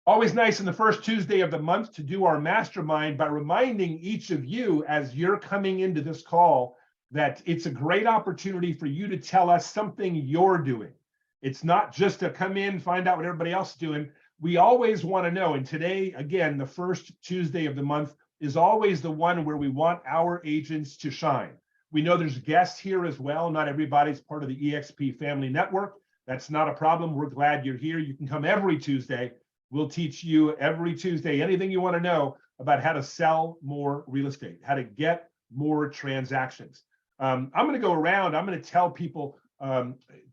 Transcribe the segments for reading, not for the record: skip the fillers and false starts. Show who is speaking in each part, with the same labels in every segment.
Speaker 1: Always nice in the first Tuesday of the month to do our mastermind by reminding each of you as you're coming into this call that it's a great opportunity for you to tell us something you're doing. It's not just to come in, find out what everybody else is doing. We always want to know. And today, again, the first Tuesday of the month is always the one where we want our agents to shine. We know there's guests here as well. Not everybody's part of the eXp family network. That's not a problem. We're glad you're here. You can come every Tuesday. We'll teach you every Tuesday anything you want to know about how to sell more real estate, how to get more transactions. I'm going to go around. I'm going to tell people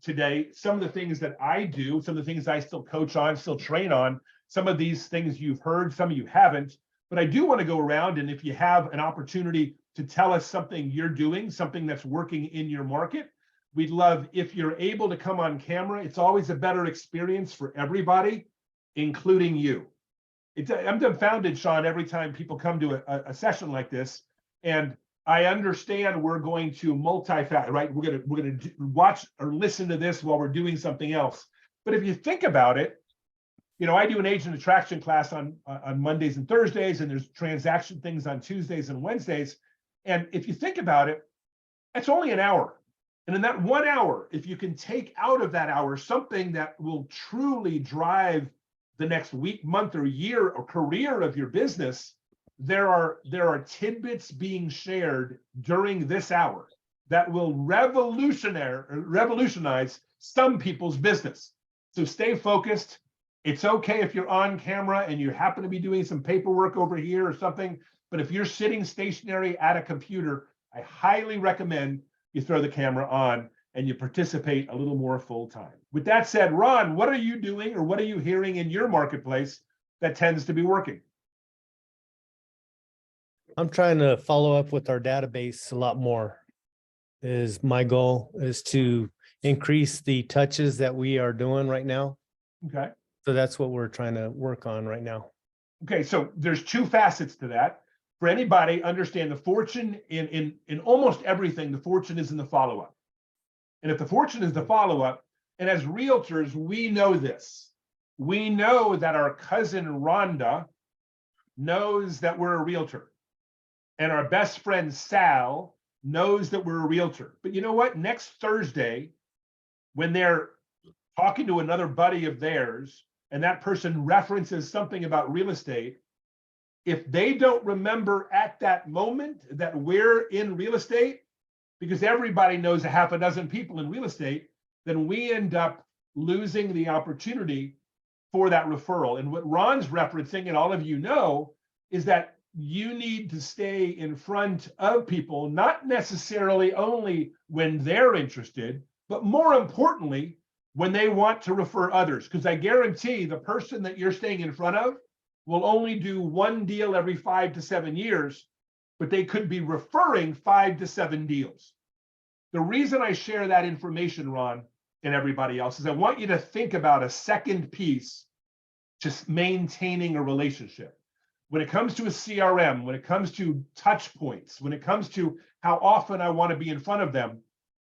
Speaker 1: today some of the things that I do, some of the things I still coach on, still train on. Some of these things you've heard, some of you haven't. But I do want to go around, and if you have an opportunity to tell us something you're doing, something that's working in your market, we'd love if you're able to come on camera. It's always a better experience for everybody, including you. I'm dumbfounded, Sean, every time people come to a session like this, and I understand we're going to multifaceted, right? We're gonna watch or listen to this while we're doing something else. But if you think about it, you know, I do an agent attraction class on Mondays and Thursdays, and there's transaction things on Tuesdays and Wednesdays. And if you think about it, that's only an hour. And in that 1 hour, if you can take out of that hour something that will truly drive the next week, month, or year or career of your business, there are tidbits being shared during this hour that will revolutionize some people's business. So stay focused. It's okay if you're on camera and you happen to be doing some paperwork over here or something, but if you're sitting stationary at a computer, I highly recommend you throw the camera on and you participate a little more full time. With that said, Ron, what are you doing or what are you hearing in your marketplace that tends to be working?
Speaker 2: I'm trying to follow up with our database a lot more. My goal is to increase the touches that we are doing right now.
Speaker 1: Okay.
Speaker 2: So that's what we're trying to work on right now.
Speaker 1: Okay, so there's two facets to that. For anybody, understand the fortune in almost everything, the fortune is in the follow-up. And if the fortune is the follow-up, and as realtors, we know this. We know that our cousin Rhonda knows that we're a realtor. And our best friend Sal knows that we're a realtor. But you know what? Next Thursday, when they're talking to another buddy of theirs, and that person references something about real estate, if they don't remember at that moment that we're in real estate, because everybody knows a half a dozen people in real estate, then we end up losing the opportunity for that referral. And what Ron's referencing, and all of you know, is that you need to stay in front of people, not necessarily only when they're interested, but more importantly, when they want to refer others. Because I guarantee the person that you're staying in front of will only do one deal every 5 to 7 years, but they could be referring 5 to 7 deals. The reason I share that information, Ron, and everybody else, is I want you to think about a second piece to maintaining a relationship. When it comes to a CRM, when it comes to touch points, when it comes to how often I want to be in front of them,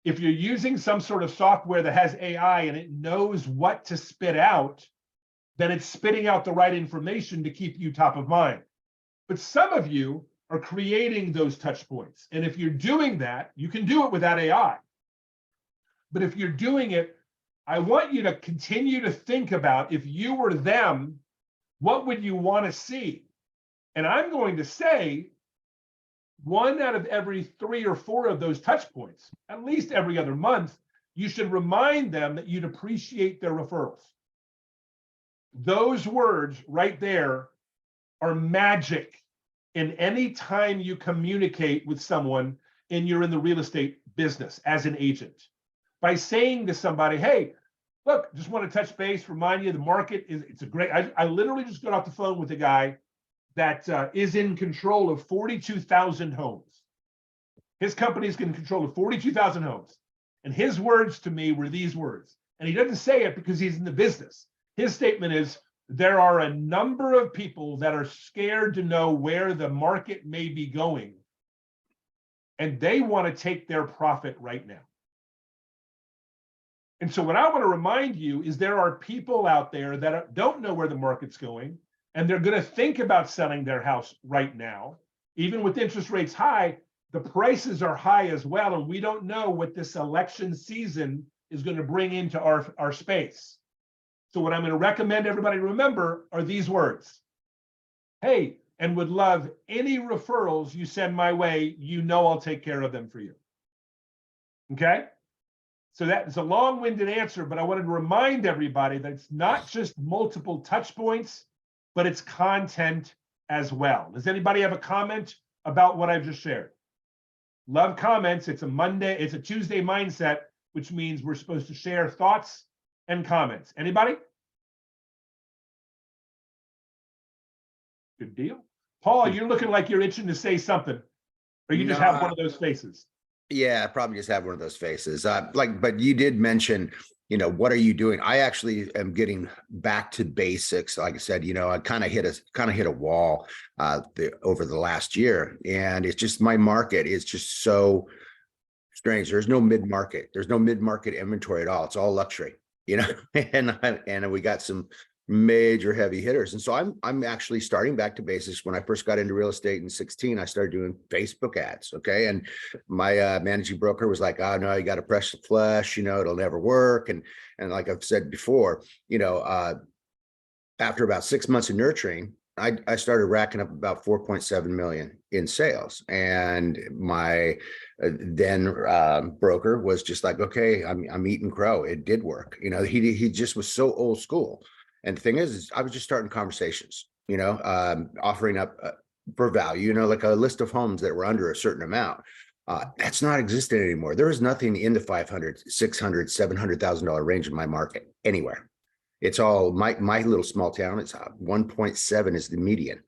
Speaker 1: if you're using some sort of software that has AI and it knows what to spit out, then it's spitting out the right information to keep you top of mind. But some of you are creating those touch points. And if you're doing that, you can do it without AI. But if you're doing it, I want you to continue to think about, if you were them, what would you want to see? And I'm going to say 1 out of every 3 or 4 of those touch points, at least every other month, you should remind them that you'd appreciate their referrals. Those words right there are magic in any time you communicate with someone and you're in the real estate business as an agent. By saying to somebody, hey, look, just want to touch base, remind you the market it's a great, I literally just got off the phone with a guy that is in control of 42,000 homes. His company is in control of 42,000 homes. And his words to me were these words. And he doesn't say it because he's in the business. His statement is, there are a number of people that are scared to know where the market may be going. And they want to take their profit right now. And so what I want to remind you is there are people out there that don't know where the market's going, and they're going to think about selling their house right now. Even with interest rates high, the prices are high as well, and we don't know what this election season is going to bring into our space. So what I'm going to recommend everybody remember are these words. Hey, and would love any referrals you send my way. You know I'll take care of them for you. Okay? So that is a long-winded answer, but I wanted to remind everybody that it's not just multiple touch points, but it's content as well. Does anybody have a comment about what I've just shared? Love comments. It's a Tuesday mindset, which means we're supposed to share thoughts and comments. Anybody? Good deal. Paul, you're looking like you're itching to say something, or you just have one of those faces.
Speaker 3: Yeah, I probably just have one of those faces. But you did mention, what are you doing? I actually am getting back to basics. Like I said, I kind of hit a wall over the last year, and it's just my market is just so strange. There's no mid-market. There's no mid-market inventory at all. It's all luxury, and we got some major heavy hitters. And so I'm actually starting back to basics. When I first got into real estate in 2016, I started doing Facebook ads. Okay. And my managing broker was like, oh no, you got to press the flesh, it'll never work. And like I've said before, after about 6 months of nurturing, I started racking up about 4.7 million in sales. And my then broker was just like, okay, I'm eating crow. It did work. He just was so old school. And the thing is I was just starting conversations, offering up for value, like a list of homes that were under a certain amount. That's not existent anymore. There is nothing in the $500, $600, $700,000 range in my market anywhere. It's all my little small town. It's 1.7 is the median.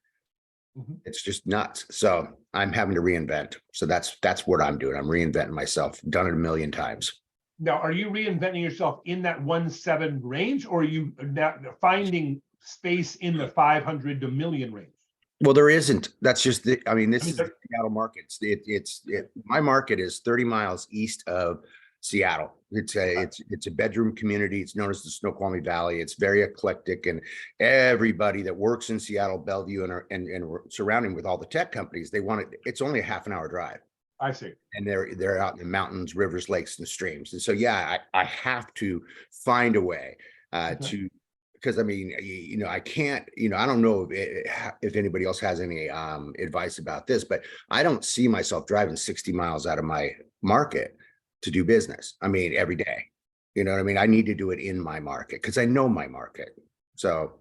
Speaker 3: Mm-hmm. It's just nuts. So I'm having to reinvent. So that's what I'm doing. I'm reinventing myself. Done it a million times.
Speaker 1: Now, are you reinventing yourself in that 1.7 range, or are you now finding space in the 500 to million range?
Speaker 3: Well, there isn't. That's just this is the Seattle market. My market is 30 miles east of Seattle. It's a bedroom community. It's known as the Snoqualmie Valley. It's very eclectic, and everybody that works in Seattle, Bellevue, and surrounding with all the tech companies, they want it. It's only a half-an-hour drive.
Speaker 1: I see.
Speaker 3: And they're out in the mountains, rivers, lakes, and streams. And so, yeah, I have to find a way to, because I can't, I don't know if anybody else has any advice about this, but I don't see myself driving 60 miles out of my market to do business. Every day, I need to do it in my market because I know my market. So,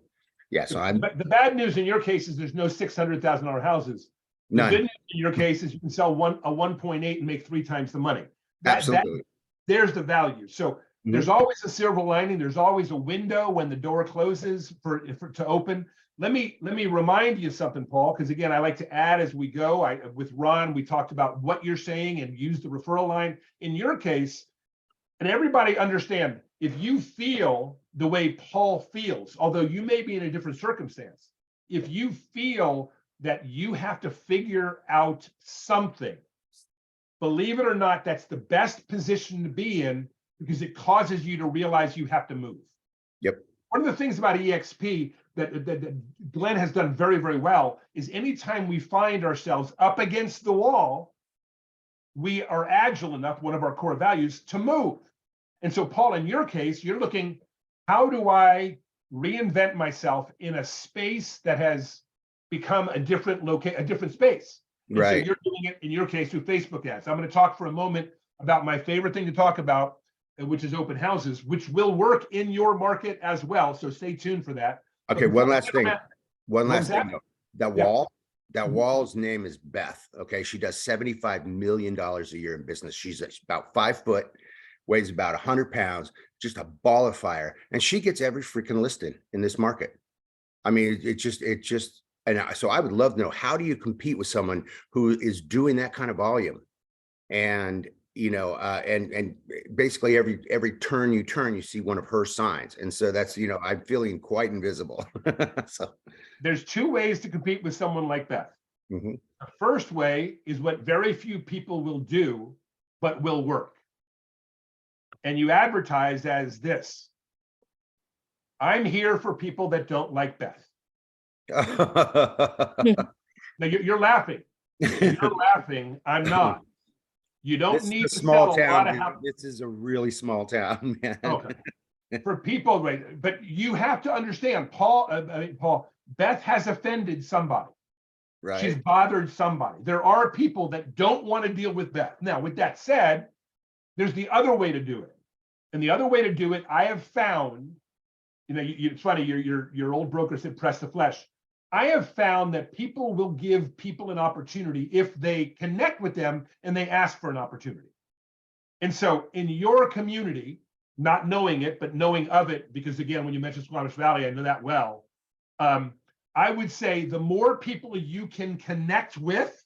Speaker 3: yeah, so
Speaker 1: the bad news in your case is there's no $600,000 houses. The good news in your case is you can sell a 1.8 and make 3 times the money.
Speaker 3: Absolutely.
Speaker 1: There's the value. So there's always a silver lining. There's always a window when the door closes to open. Let me remind you something, Paul, because again, I like to add as we go. With Ron, we talked about what you're saying and use the referral line. In your case, and everybody understand, if you feel the way Paul feels, although you may be in a different circumstance, if you feel that you have to figure out something, believe it or not, that's the best position to be in because it causes you to realize you have to move.
Speaker 3: Yep.
Speaker 1: One of the things about EXP that Glenn has done very, very well is anytime we find ourselves up against the wall, we are agile enough, one of our core values, to move. And so, Paul, in your case, you're looking, how do I reinvent myself in a space that has become a different space? And
Speaker 3: right.
Speaker 1: So you're doing it in your case through Facebook ads. I'm going to talk for a moment about my favorite thing to talk about, which is open houses, which will work in your market as well. So stay tuned for that.
Speaker 3: Okay, one last thing. That wall's name is Beth. Okay, she does $75 million a year in business. She's about 5 foot, weighs about 100 pounds, just a ball of fire, and she gets every freaking listing in this market. It just. And so I would love to know, how do you compete with someone who is doing that kind of volume? And, and basically every turn you turn, you see one of her signs. And so that's, I'm feeling quite invisible. So
Speaker 1: there's 2 ways to compete with someone like Beth.
Speaker 3: Mm-hmm.
Speaker 1: The first way is what very few people will do, but will work. and you advertise as this: I'm here for people that don't like Beth. Now you're laughing. You're laughing. I'm not. You don't
Speaker 3: This
Speaker 1: need
Speaker 3: is a
Speaker 1: to
Speaker 3: small
Speaker 1: sell a lot
Speaker 3: town,
Speaker 1: of
Speaker 3: dude.
Speaker 1: houses.
Speaker 3: This is a really small town, man.
Speaker 1: Okay. For people, right? But you have to understand, Paul, Beth has offended somebody. She's
Speaker 3: Right.
Speaker 1: bothered somebody. There are people that don't want to deal with Beth. Now, with that said, there's the other way to do it. And the other way to do it, I have found, it's funny, your old broker said, press the flesh. I have found that people will give people an opportunity if they connect with them and they ask for an opportunity. And so in your community, not knowing it, but knowing of it, because again, when you mentioned Squamish Valley, I know that well. I would say the more people you can connect with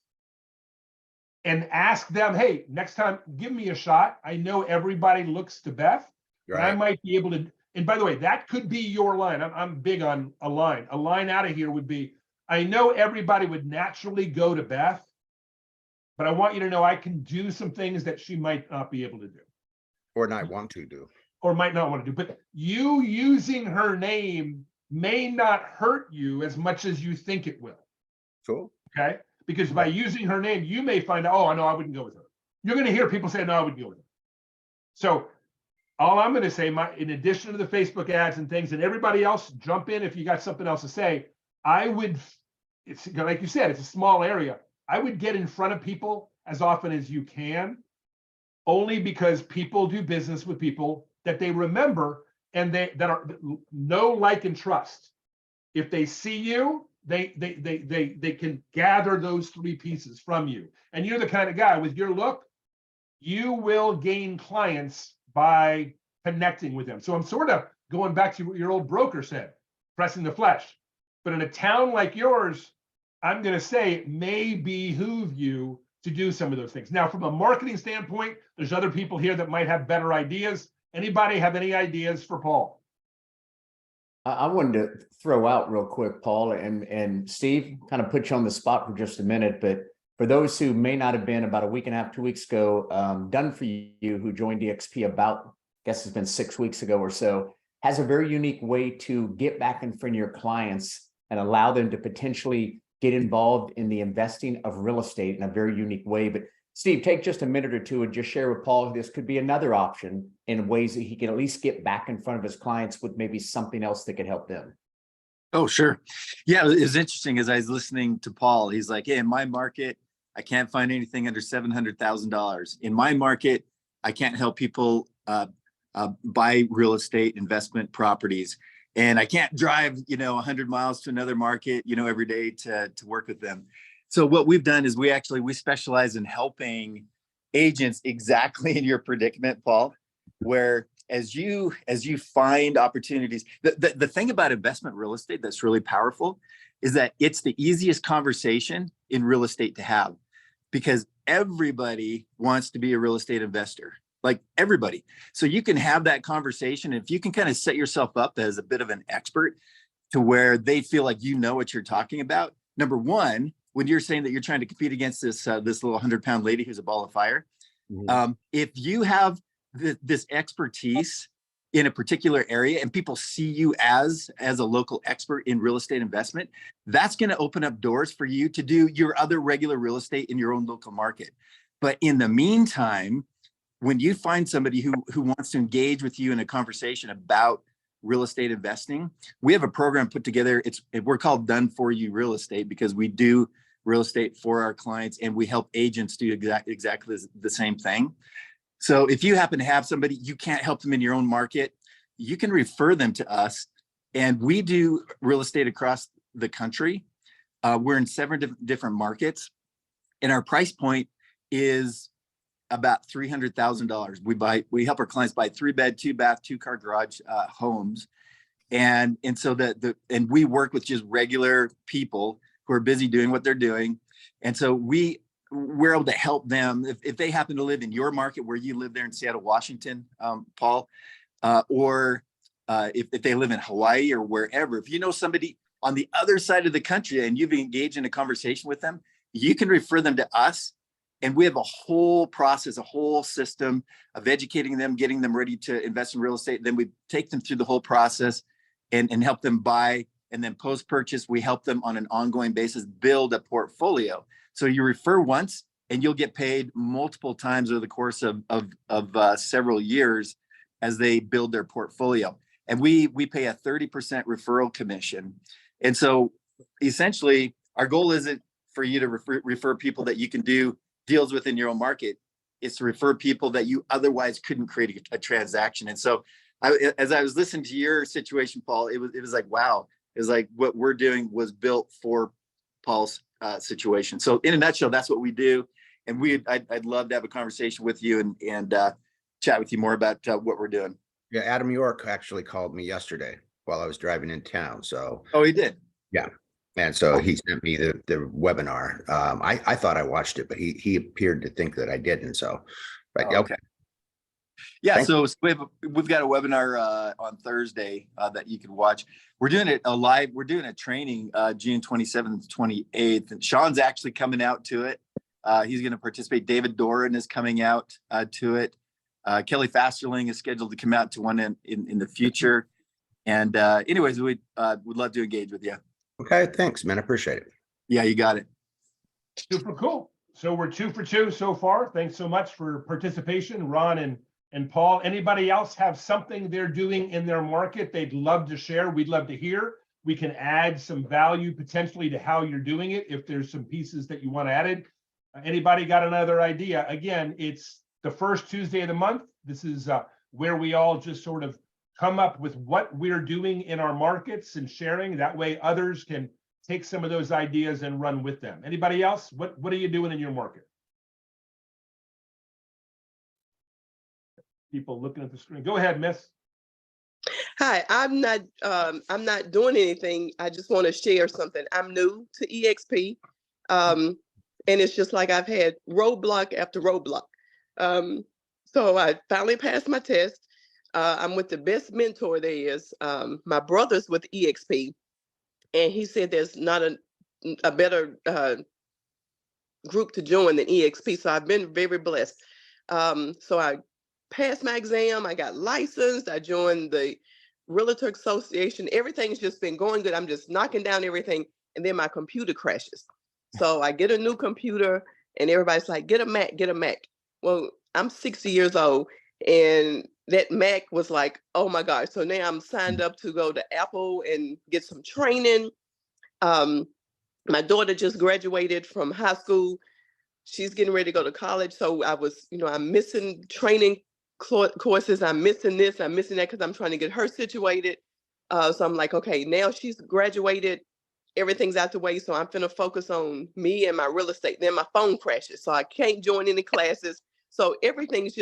Speaker 1: and ask them, hey, next time, give me a shot. I know everybody looks to Beth, but I
Speaker 3: Right.
Speaker 1: might be able to. And by the way, that could be your line. I'm big on a line. A line out of here would be, I know everybody would naturally go to Beth, but I want you to know I can do some things that she might not be able to do.
Speaker 3: Or not want to do.
Speaker 1: Or might not want to do. But you using her name may not hurt you as much as you think it will.
Speaker 3: Cool.
Speaker 1: Okay? Because by using her name, you may find out, oh, no, I wouldn't go with her. You're going to hear people say, no, I wouldn't go with her. So all I'm going to say, in addition to the Facebook ads and things, and everybody else, jump in if you got something else to say, I would, it's like you said, it's a small area. I would get in front of people as often as you can, only because people do business with people that they remember and that are know, like, and trust. If they see you, they can gather those three pieces from you. And you're the kind of guy with your look, you will gain clients by connecting with them. So I'm sort of going back to what your old broker said, pressing the flesh. But in a town like yours, I'm going to say it may behoove you to do some of those things. Now, from a marketing standpoint, there's other people here that might have better ideas. Anybody have any ideas for Paul?
Speaker 4: I wanted to throw out real quick, Paul, and Steve, kind of put you on the spot for just a minute, but for those who may not have been, about a week and a half, 2 weeks ago, Done For You, who joined DXP about, I guess it's been 6 weeks ago or so, has a very unique way to get back in front of your clients and allow them to potentially get involved in the investing of real estate in a very unique way. But Steve, take just a minute or two and just share with Paul, this could be another option in ways that he can at least get back in front of his clients with maybe something else that could help them.
Speaker 5: Oh, sure. Yeah, it was interesting as I was listening to Paul. He's like, hey, in my market, I can't find anything under $700,000. In my market, I can't help people buy real estate investment properties. And I can't drive, 100 miles to another market, every day to work with them. So what we've done is we specialize in helping agents exactly in your predicament, Paul, where as you find opportunities, the thing about investment real estate that's really powerful is that it's the easiest conversation in real estate to have, because everybody wants to be a real estate investor, like everybody. So you can have that conversation. If you can kind of set yourself up as a bit of an expert to where they feel like you know what you're talking about. Number one, when you're saying that you're trying to compete against this little 100-pound lady who's a ball of fire, if you have this expertise in a particular area and people see you as a local expert in real estate investment, that's going to open up doors for you to do your other regular real estate in your own local market. But in the meantime, when you find somebody who wants to engage with you in a conversation about real estate investing, we have a program put together. We're called Done For You Real Estate, because we do real estate for our clients and we help agents do exactly the same thing. So if you happen to have somebody, you can't help them in your own market, you can refer them to us. And we do real estate across the country. We're in 7 different markets, and our price point is about $300,000. We help our clients buy 3-bed, 2-bath, 2-car garage homes. And so and we work with just regular people who are busy doing what they're doing. And so we're able to help them if they happen to live in your market where you live there in Seattle, Washington, Paul, or if they live in Hawaii or wherever. If you know somebody on the other side of the country and you've engaged in a conversation with them, you can refer them to us. And we have a whole process, a whole system of educating them, getting them ready to invest in real estate. Then we take them through the whole process and help them buy. And then post-purchase, we help them on an ongoing basis build a portfolio. So you refer once and you'll get paid multiple times over the course of several years as they build their portfolio. And we pay a 30% referral commission. And so essentially our goal isn't for you to refer people that you can do deals within your own market. It's to refer people that you otherwise couldn't create a transaction. And so as I was listening to your situation, Paul, it was like, wow, it was like what we're doing was built for Paul's situation. So in a nutshell, that's what we do. And I'd love to have a conversation with you and chat with you more about what we're doing.
Speaker 3: Yeah, Adam York actually called me yesterday while I was driving in town. So
Speaker 5: Oh, he did.
Speaker 3: yeah. And so he sent me the webinar. I thought I watched it, but he appeared to think that I didn't. So, but okay.
Speaker 5: Yeah,
Speaker 3: Thanks.
Speaker 5: so we've got a webinar on Thursday that you can watch. We're doing it live. We're doing a training June 27th, 28th, and Sean's actually coming out to it. He's going to participate. David Doran is coming out to it. Kelly Fasterling is scheduled to come out to one in the future. And anyways, we'd love to engage with you.
Speaker 3: Okay, thanks, man. I appreciate it.
Speaker 5: Yeah, you got it.
Speaker 1: Super cool. So we're 2 for 2 so far. Thanks so much for participation, Ron and Paul. Anybody else have something they're doing in their market they'd love to share? We'd love to hear. We can add some value potentially to how you're doing it if there's some pieces that you want added. Anybody got another idea? Again, it's the first Tuesday of the month. This is where we all just sort of come up with what we're doing in our markets and sharing. That way others can take some of those ideas and run with them. Anybody else? What are you doing in your market? People looking at the screen. Go ahead, miss.
Speaker 6: Hi, I'm not doing anything. I just want to share something. I'm new to EXP. And it's just like I've had roadblock after roadblock. So I finally passed my test. I'm with the best mentor there is. My brother's with EXP, and he said there's not a better group to join than EXP. So I've been very blessed. So I passed my exam. I got licensed. I joined the Realtor Association. Everything's just been going good. I'm just knocking down everything, and then my computer crashes. So I get a new computer, and everybody's like, "Get a Mac, get a Mac." Well, I'm 60 years old, and that Mac was like, oh my gosh. So now I'm signed up to go to Apple and get some training. My daughter just graduated from high school. She's getting ready to go to college. So I was, I'm missing training courses. I'm missing this, I'm missing that because I'm trying to get her situated. So I'm like, okay, now she's graduated. Everything's out the way. So I'm finna focus on me and my real estate. Then my phone crashes. So I can't join any classes. So everything's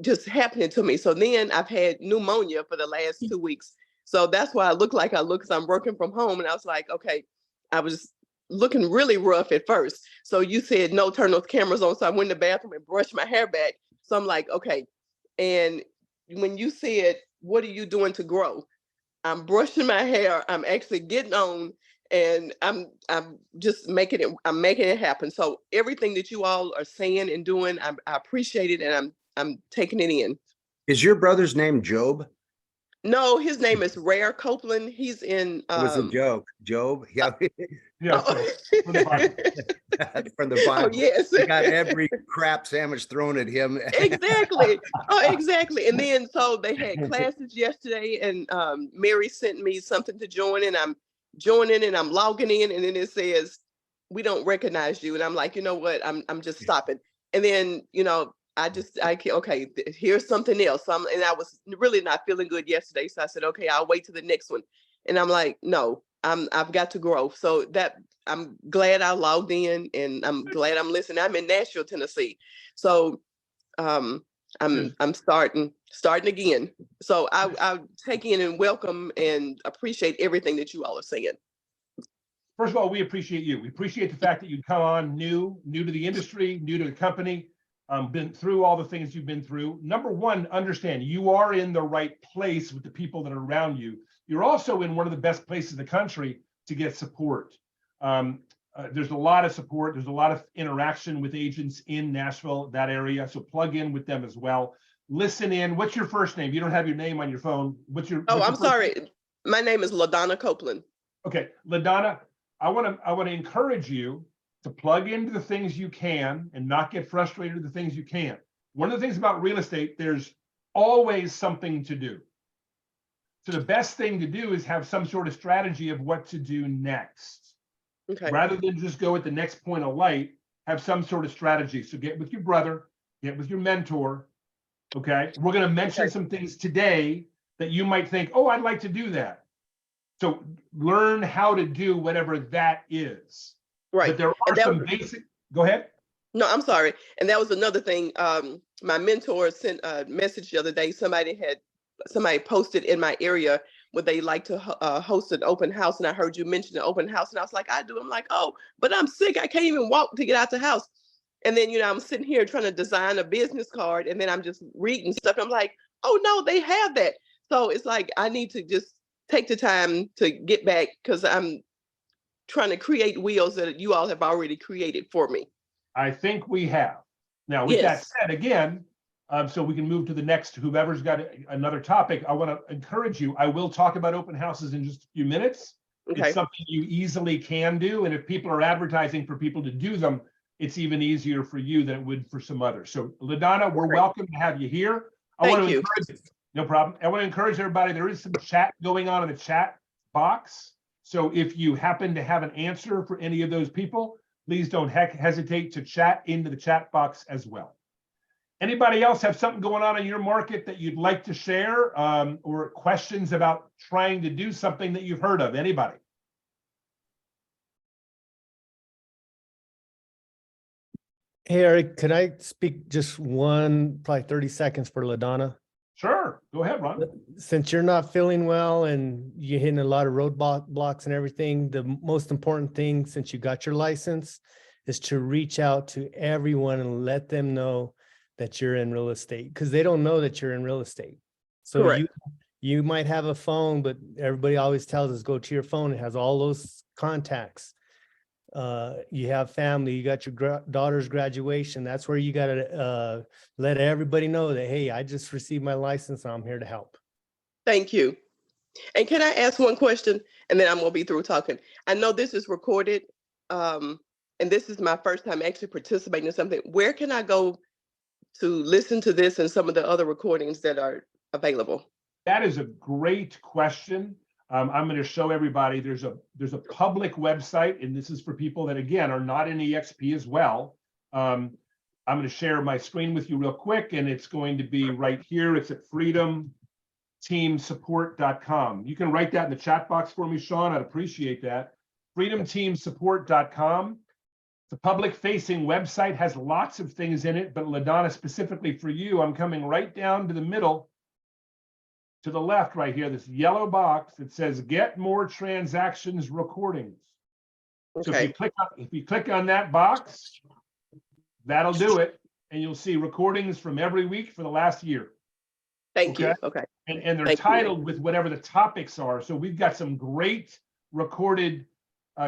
Speaker 6: just happening to me. So then I've had pneumonia for the last 2 weeks. So that's why I look like I look, because I'm working from home. And I was like, okay, I was looking really rough at first. So you said no, turn those cameras on. So I went in the bathroom and brushed my hair back. So I'm like, okay. And when you said, what are you doing to grow? I'm brushing my hair. I'm actually getting on, and I'm just making it happen. So everything that you all are saying and doing, I appreciate it, and I'm taking it in.
Speaker 3: Is your brother's name Job?
Speaker 6: No, his name is Rare Copeland. He's in.
Speaker 3: It was a joke. Job. Yeah.
Speaker 1: Yeah. From the Bible.
Speaker 3: From the Bible.
Speaker 6: Oh, yes.
Speaker 3: He got every crap sandwich thrown at him.
Speaker 6: Exactly. Oh, exactly. And then so they had classes yesterday, and Mary sent me something to join, and I'm joining and I'm logging in, and then it says, we don't recognize you. And I'm like, you know what? I'm just stopping. And then, okay, here's something else. And I was really not feeling good yesterday. So I said, okay, I'll wait to the next one. And I'm like, no, I've got to grow. So that I'm glad I logged in, and I'm glad I'm listening. I'm in Nashville, Tennessee. So I'm starting again. So I take in and welcome and appreciate everything that you all are saying.
Speaker 1: First of all, we appreciate you. We appreciate the fact that you'd come on new to the industry, new to the company, been through all the things you've been through. Number one, understand you are in the right place with the people that are around you. You're also in one of the best places in the country to get support. there's a lot of support. There's a lot of interaction with agents in Nashville, that area. So plug in with them as well. Listen in. What's your first name? You don't have your name on your phone. What's your?
Speaker 6: Oh,
Speaker 1: what's your
Speaker 6: I'm
Speaker 1: first
Speaker 6: sorry.
Speaker 1: name?
Speaker 6: My name is LaDonna Copeland.
Speaker 1: Okay, LaDonna, I want to encourage you to plug into the things you can and not get frustrated with the things you can't. One of the things about real estate, there's always something to do. So the best thing to do is have some sort of strategy of what to do next.
Speaker 6: Okay.
Speaker 1: Rather than just go at the next point of light, have some sort of strategy. So get with your brother, get with your mentor. Okay. We're going to mention some things today that you might think, oh, I'd like to do that. So learn how to do whatever that is.
Speaker 6: Right.
Speaker 1: But there are some basic, go ahead.
Speaker 6: No, I'm sorry. And that was another thing. My mentor sent a message the other day. Somebody posted in my area would they like to host an open house, and I heard you mention an open house, and I was like, I do. I'm like, oh, but I'm sick. I can't even walk to get out the house. And then, I'm sitting here trying to design a business card, and then I'm just reading stuff. I'm like, oh no, they have that. So it's like I need to just take the time to get back, because I'm trying to create wheels that you all have already created for me.
Speaker 1: I think we have. Now, with that said, again, so we can move to the next, whoever's got another topic, I want to encourage you. I will talk about open houses in just a few minutes.
Speaker 6: Okay.
Speaker 1: It's something you easily can do. And if people are advertising for people to do them, it's even easier for you than it would for some others. So LaDonna, we're welcome to have you here.
Speaker 6: Thank you.
Speaker 1: No problem. I want to encourage everybody. There is some chat going on in the chat box. So if you happen to have an answer for any of those people, please don't hesitate to chat into the chat box as well. Anybody else have something going on in your market that you'd like to share, or questions about trying to do something that you've heard of? Anybody?
Speaker 2: Hey, Eric, could I speak just probably 30 seconds for LaDonna?
Speaker 1: Sure. Go ahead, Ron.
Speaker 2: Since you're not feeling well and you're hitting a lot of roadblocks and everything, the most important thing since you got your license is to reach out to everyone and let them know that you're in real estate, because they don't know that you're in real estate. So
Speaker 6: Correct.
Speaker 2: you might have a phone, but everybody always tells us go to your phone. It has all those contacts. You have family, you got your daughter's graduation. That's where you got to let everybody know that, hey, I just received my license and I'm here to help.
Speaker 6: Thank you. And can I ask one question, and then I'm going to be through talking? I know this is recorded, and this is my first time actually participating in something. Where can I go to listen to this and some of the other recordings that are available?
Speaker 1: That is a great question. I'm going to show everybody there's a public website, and this is for people that, again, are not in EXP as well. I'm going to share my screen with you real quick, and it's going to be right here. It's at freedomteamsupport.com. You can write that in the chat box for me, Sean. I'd appreciate that. freedomteamsupport.com. The public-facing website has lots of things in it, but LaDonna, specifically for you, I'm coming right down to the middle, to the left right here, this yellow box that says Get More Transactions Recordings. So
Speaker 6: Okay.
Speaker 1: if you click on that box, that'll do it, and you'll see recordings from every week for the last year.
Speaker 6: Thank you. Okay.
Speaker 1: And they're
Speaker 6: Thank you.
Speaker 1: titled with whatever the topics are. So we've got some great recorded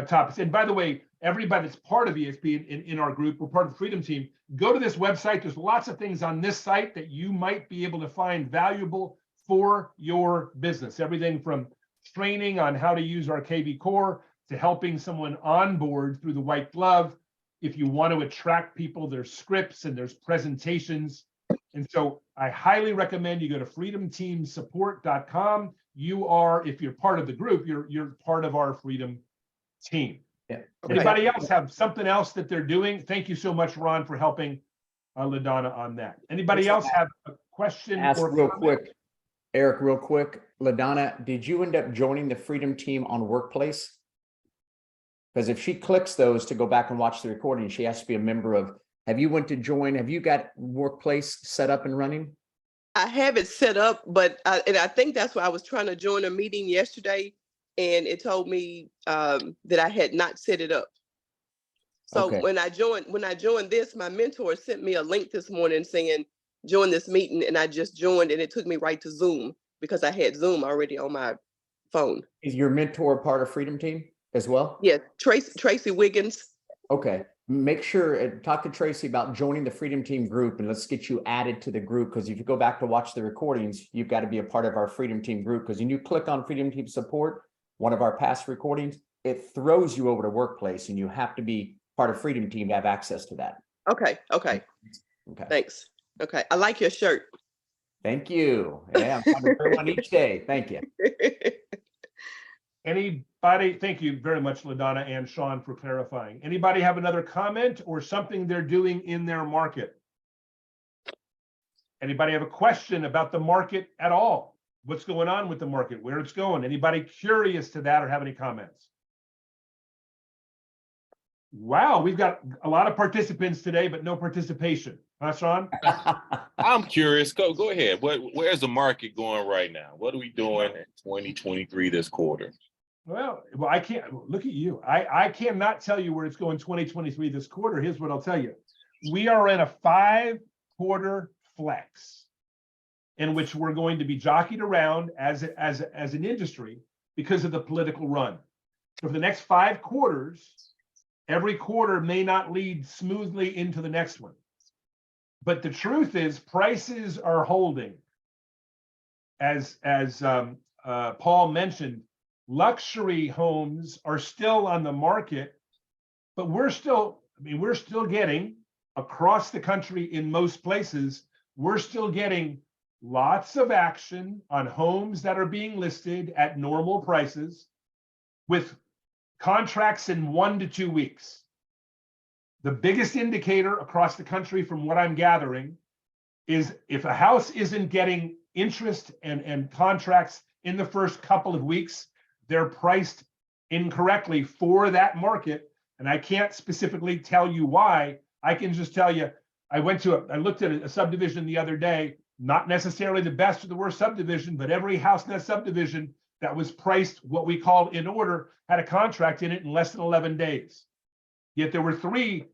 Speaker 1: topics. And by the way, everybody that's part of EXP in our group, we're part of the Freedom Team, go to this website. There's lots of things on this site that you might be able to find valuable for your business. Everything from training on how to use our KV Core to helping someone onboard through the white glove. If you want to attract people, there's scripts and there's presentations. And so I highly recommend you go to freedomteamsupport.com. You are, if you're part of the group, you're part of our Freedom Team.
Speaker 4: Yeah.
Speaker 1: Anybody else have something else that they're doing? Thank you so much, Ron, for helping LaDonna on that. Anybody else have a question?
Speaker 4: Ask
Speaker 1: or
Speaker 4: real
Speaker 1: comment?
Speaker 4: quick, Eric, real quick. LaDonna, did you end up joining the Freedom Team on Workplace? Because if she clicks those to go back and watch the recording, she has to be a member of. Have you went to join? Have you got Workplace set up and running?
Speaker 6: I have it set up, but I think that's why I was trying to join a meeting yesterday, and it told me that I had not set it up. So
Speaker 4: Okay.
Speaker 6: when I joined this, my mentor sent me a link this morning saying, join this meeting, and I just joined, and it took me right to Zoom because I had Zoom already on my phone.
Speaker 4: Is your mentor part of Freedom Team? as well?
Speaker 6: Yes, Tracy Wiggins.
Speaker 4: Okay, make sure, talk to Tracy about joining the Freedom Team group, and let's get you added to the group, because if you go back to watch the recordings, you've got to be a part of our Freedom Team group, because when you click on Freedom Team support, one of our past recordings, it throws you over to Workplace, and you have to be part of Freedom Team to have access to that.
Speaker 6: Okay, okay,
Speaker 4: Okay,
Speaker 6: thanks. Okay, I like your shirt.
Speaker 4: thank you. Yeah, I'm trying to wear one each day. Thank you.
Speaker 1: Anybody, thank you very much, LaDonna and Sean, for clarifying. Anybody have another comment or something they're doing in their market? Anybody have a question about the market at all? What's going on with the market, where it's going? Anybody curious to that or have any comments? Wow, we've got a lot of participants today, but no participation. Huh, Sean?
Speaker 7: I'm curious. Go ahead. Where's the market going right now? What are we doing in 2023 this quarter?
Speaker 1: Well, I can't look at you. I cannot tell you where it's going 2023 this quarter. Here's what I'll tell you. We are in a 5-quarter flex in which we're going to be jockeyed around as an industry because of the political run. So for the next 5 quarters, every quarter may not lead smoothly into the next one. But the truth is prices are holding. As Paul mentioned, luxury homes are still on the market, but we're still getting across the country in most places, we're still getting lots of action on homes that are being listed at normal prices with contracts in 1 to 2 weeks. The biggest indicator across the country from what I'm gathering is if a house isn't getting interest and contracts in the first couple of weeks, they're priced incorrectly for that market. And I can't specifically tell you why. I can just tell you, I looked at a subdivision the other day, not necessarily the best or the worst subdivision, but every house in that subdivision that was priced what we call in order had a contract in it in less than 11 days. Yet there were 3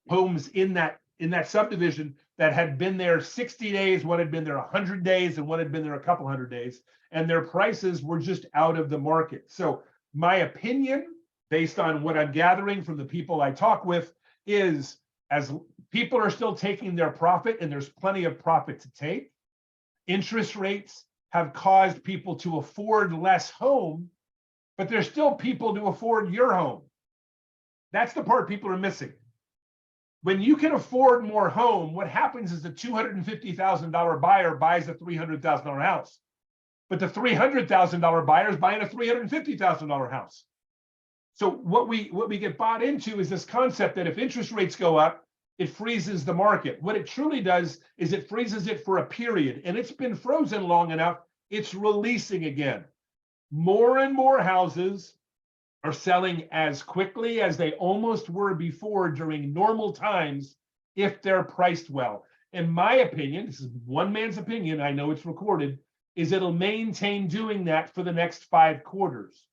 Speaker 1: homes in that subdivision that had been there 60 days, one had been there 100 days, and one had been there a couple 100 days, and their prices were just out of the market. So my opinion, based on what I'm gathering from the people I talk with, is as people are still taking their profit, and there's plenty of profit to take, interest rates have caused people to afford less home, but there's still people to afford your home. That's the part people are missing. When you can afford more home, what happens is the $250,000 buyer buys a $300,000 house, but the $300,000 buyer is buying a $350,000 house. So what we get bought into is this concept that if interest rates go up, it freezes the market. What it truly does is it freezes it for a period, and it's been frozen long enough, it's releasing again. More and more houses are selling as quickly as they almost were before during normal times if they're priced well. In my opinion, this is one man's opinion, I know it's recorded, is it'll maintain doing that for the next 5 quarters.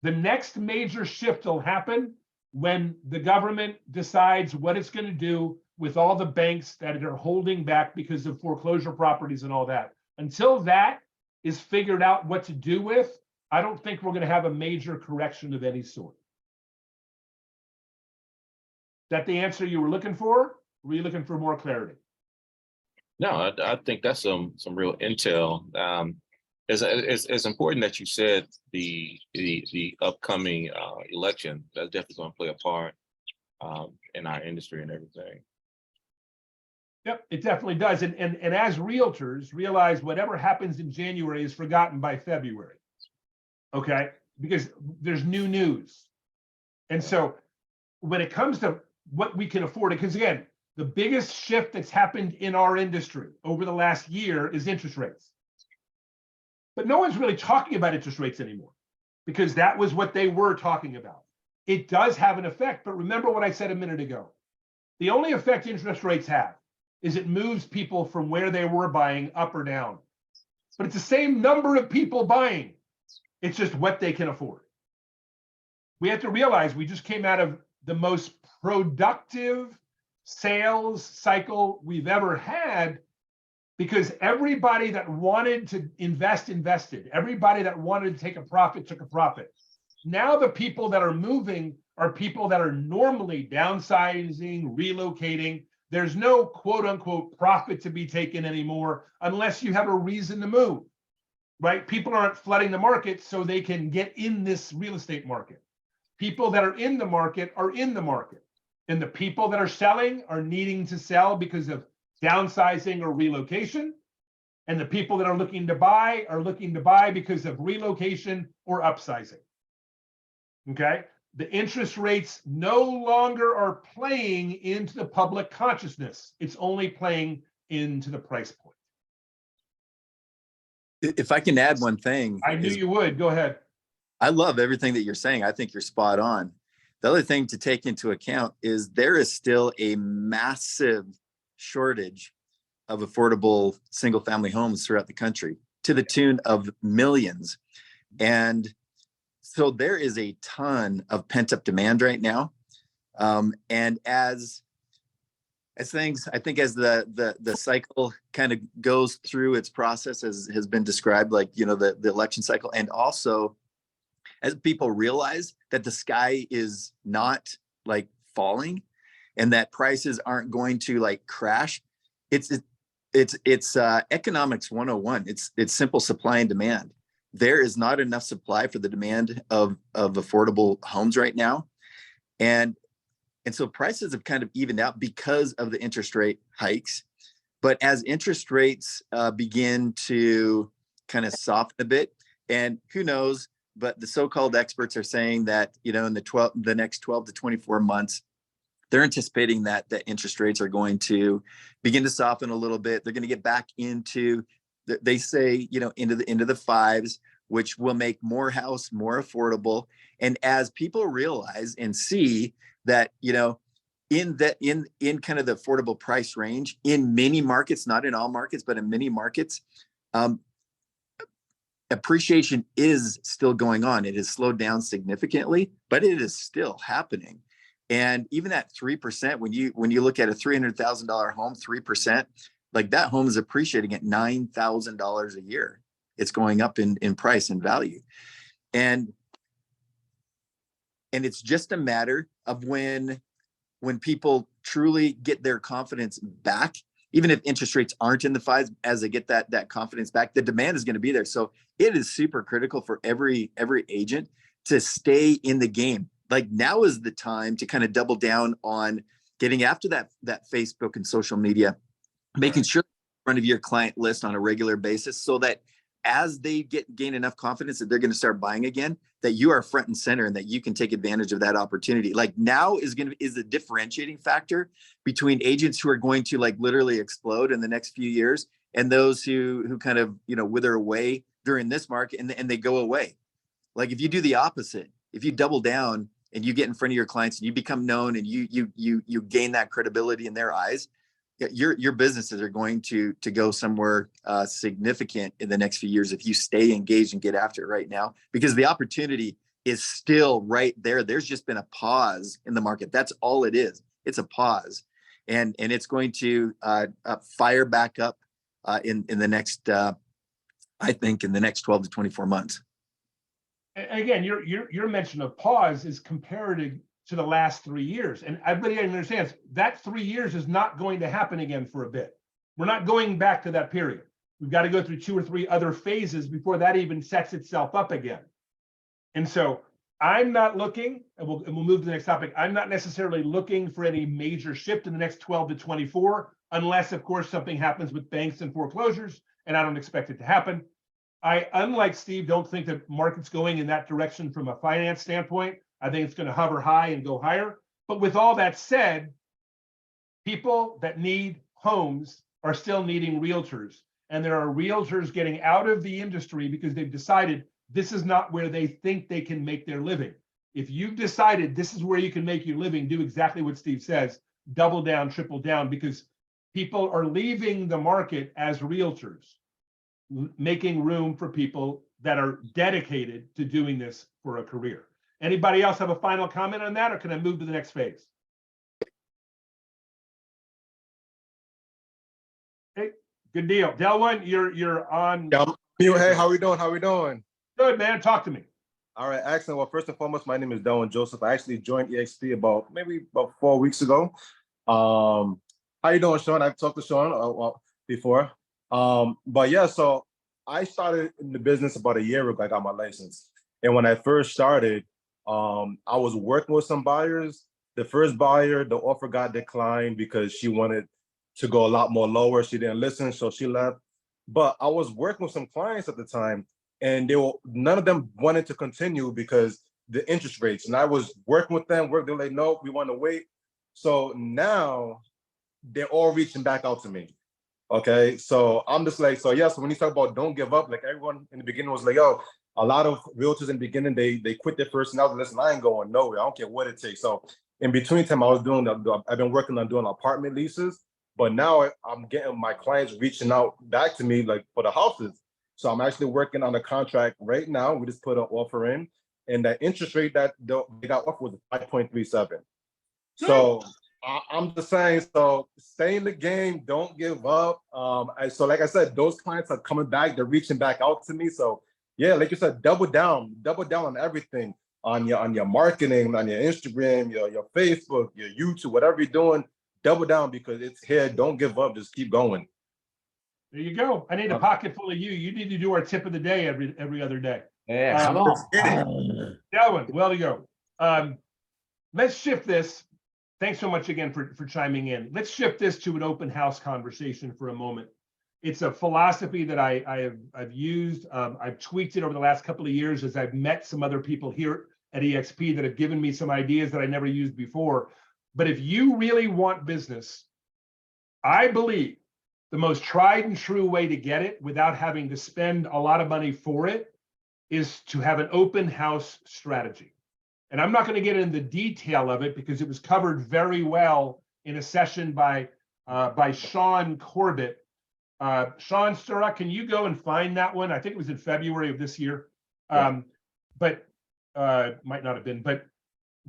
Speaker 1: The next major shift will happen when the government decides what it's going to do with all the banks that are holding back because of foreclosure properties and all that. Until that is figured out what to do with, I don't think we're going to have a major correction of any sort. Is that the answer you were looking for? Or were you looking for more clarity?
Speaker 7: No, I think that's some real intel. It's important that you said the upcoming election. That's definitely going to play a part in our industry and everything.
Speaker 1: Yep, it definitely does. And as realtors, realize whatever happens in January is forgotten by February. Okay, because there's new news. And so when it comes to what we can afford, because again, the biggest shift that's happened in our industry over the last year is interest rates. But no one's really talking about interest rates anymore because that was what they were talking about. It does have an effect, but remember what I said a minute ago. The only effect interest rates have is it moves people from where they were buying up or down. But it's the same number of people buying. It's just what they can afford. We have to realize we just came out of the most productive sales cycle we've ever had because everybody that wanted to invest, invested. Everybody that wanted to take a profit, took a profit. Now the people that are moving are people that are normally downsizing, relocating. There's no quote unquote profit to be taken anymore unless you have a reason to move, right? People aren't flooding the market so they can get in this real estate market. People that are in the market are in the market. And the people that are selling are needing to sell because of downsizing or relocation. And the people that are looking to buy are looking to buy because of relocation or upsizing. Okay? The interest rates no longer are playing into the public consciousness. It's only playing into the price point.
Speaker 5: If I can add one thing,
Speaker 1: I knew you would. Go ahead.
Speaker 5: I love everything that you're saying. I think you're spot on. The other thing to take into account is there is still a massive shortage of affordable single family homes throughout the country to the tune of millions. And so there is a ton of pent up demand right now. And as things, I think as the cycle kind of goes through its process, as has been described, like, you know, the election cycle, and also as people realize that the sky is not like falling and that prices aren't going to like crash, it's economics 101. It's simple supply and demand. There is not enough supply for the demand of affordable homes right now. And so prices have kind of evened out because of the interest rate hikes. But as interest rates begin to kind of soften a bit, and who knows, but the so-called experts are saying that, you know, in the next 12 to 24 months, they're anticipating that interest rates are going to begin to soften a little bit. They're going to get back into, they say, you know, into the fives, which will make more house more affordable. And as people realize and see that, you know, in kind of the affordable price range in many markets, not in all markets, but in many markets, appreciation is still going on. It has slowed down significantly, but it is still happening. And even at 3%, when you look at a $300,000 home, 3%, like that home is appreciating at $9,000 a year. It's going up in price and value. And it's just a matter of when people truly get their confidence back, even if interest rates aren't in the fives, as they get that confidence back, the demand is going to be there. So it is super critical for every agent to stay in the game. Like now is the time to kind of double down on getting after that Facebook and social media, making sure in front of your client list on a regular basis, so that as they gain enough confidence that they're going to start buying again, that you are front and center and that you can take advantage of that opportunity. Like now is the differentiating factor between agents who are going to like literally explode in the next few years and those who kind of, you know, wither away during this market and they go away. Like if you do the opposite, if you double down and you get in front of your clients and you become known and you gain that credibility in their eyes, your businesses are going to go somewhere significant in the next few years if you stay engaged and get after it right now, because the opportunity is still right there. There's just been a pause in the market. That's all it is. It's a pause, and it's going to fire back up in the next, I think, in the next 12 to 24 months.
Speaker 1: Again, your mention of pause is comparative to the last 3 years. And everybody understands that 3 years is not going to happen again for a bit. We're not going back to that period. We've got to go through 2 or 3 other phases before that even sets itself up again. And so I'm not looking, and we'll move to the next topic. I'm not necessarily looking for any major shift in the next 12 to 24, unless of course something happens with banks and foreclosures, and I don't expect it to happen. I, unlike Steve, don't think the market's going in that direction from a finance standpoint. I think it's going to hover high and go higher. But with all that said, people that need homes are still needing realtors. And there are realtors getting out of the industry because they've decided this is not where they think they can make their living. If you've decided this is where you can make your living, do exactly what Steve says, double down, triple down, because people are leaving the market as realtors, making room for people that are dedicated to doing this for a career. Anybody else have a final comment on that, or can I move to the next phase? Hey, good deal. Delwyn, you're on.
Speaker 8: Yeah, hey, how we doing? How we doing?
Speaker 1: Good, man. Talk to me.
Speaker 8: All right, excellent. Well, first and foremost, my name is Delwyn Joseph. I actually joined EXP about 4 weeks ago. How you doing, Sean? I've talked to Sean before. But yeah, so I started in the business about a year ago. I got my license. And when I first started, I was working with some buyers. The first buyer, the offer got declined because she wanted to go a lot more lower. She didn't listen, so she left. But I was working with some clients at the time, and none of them wanted to continue because the interest rates. And I was working with them, they're like, no, we want to wait. So now they're all reaching back out to me. Okay, so I'm just like, so yeah, so when you talk about don't give up, like everyone in the beginning was like, yo, a lot of realtors in the beginning, they quit their first and I was like, listen, I ain't going nowhere. I don't care what it takes. So in between time, I've been working on doing apartment leases, but now I'm getting my clients reaching out back to me like for the houses. So I'm actually working on a contract right now. We just put an offer in, and the interest rate that they got offered was 5.37. So I'm just saying, so stay in the game, don't give up. So like I said, those clients are coming back, they're reaching back out to me. So yeah, like you said, double down on everything, on your marketing, on your Instagram, your Facebook, your YouTube, whatever you're doing, double down because it's here. Don't give up, just keep going.
Speaker 1: There you go. I need a pocket full of you. You need to do our tip of the day every other day.
Speaker 4: Yeah, come on.
Speaker 1: Delwyn, well to go. Let's shift this. Thanks so much again for chiming in. Let's shift this to an open house conversation for a moment. It's a philosophy that I've used. I've tweaked it over the last couple of years as I've met some other people here at EXP that have given me some ideas that I never used before. But if you really want business, I believe the most tried and true way to get it without having to spend a lot of money for it is to have an open house strategy. And I'm not going to get into the detail of it because it was covered very well in a session by Sean Corbett. Sean Sturrock, can you go and find that one? I think it was in February of this year, but might not have been. But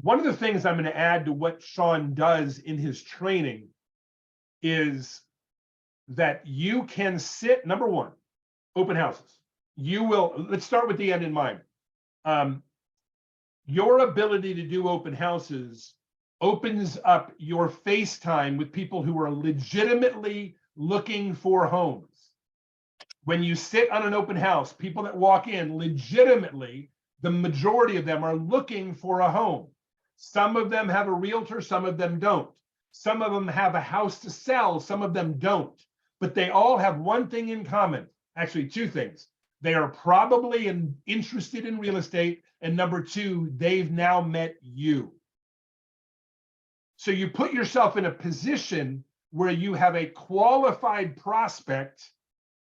Speaker 1: one of the things I'm going to add to what Sean does in his training is that you can sit, number one, open houses. Let's start with the end in mind. Your ability to do open houses opens up your FaceTime with people who are legitimately looking for homes. When you sit on an open house, people that walk in legitimately, the majority of them are looking for a home. Some of them have a realtor, some of them don't. Some of them have a house to sell, some of them don't. But they all have one thing in common, actually two things. They are probably interested in real estate, and number two, they've now met you. So you put yourself in a position where you have a qualified prospect